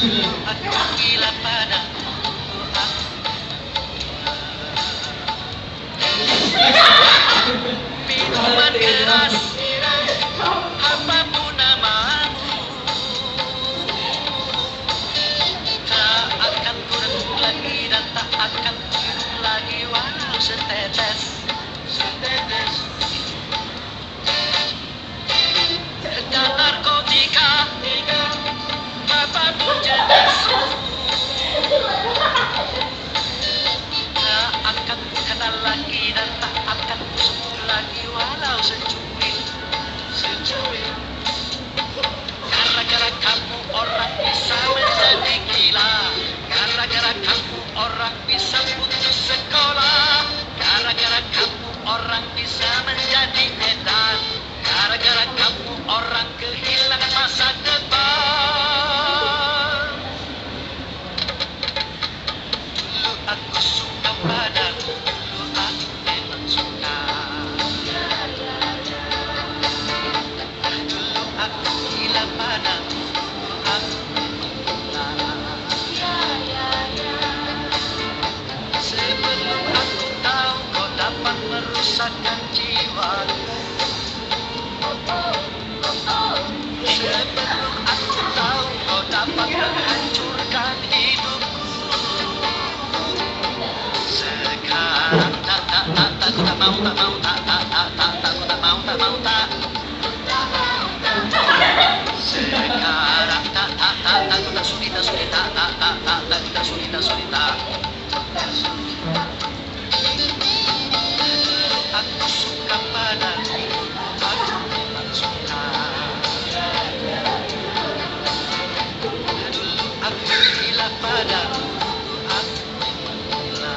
Aku gila padamu. Minuman keras, apapun namamu, tak akan ku reguk lagi dan tak akan ku minum lagi walau setetes. Dan narkotika, apapun jenismu, tak akan ku kenal lagi dan tak akan ku sebut lagi walau secuil. Gara-gara kamu orang bisa menjadi gila, gara-gara kamu orang bisa putus sekolah, gara-gara kamu orang bisa menjadi edan, gara-gara kamu orang kehilangan masa depan. Dulu aku suka padamu, dulu aku memang suka. Dulu aku gila padamu, dulu aku memang gila. Sebelum aku tahu kau dapat merusakkan jiwaku, sebelum aku tahu kau dapat menghancurkan hidupku. Sekarang tak ku tak mau tak ku tak mau sekarang tak ku tak sudi tak ku tak sudi tak. Dulu aku suka padamu, aku memang suka. Dulu aku gila padamu, aku memang gila.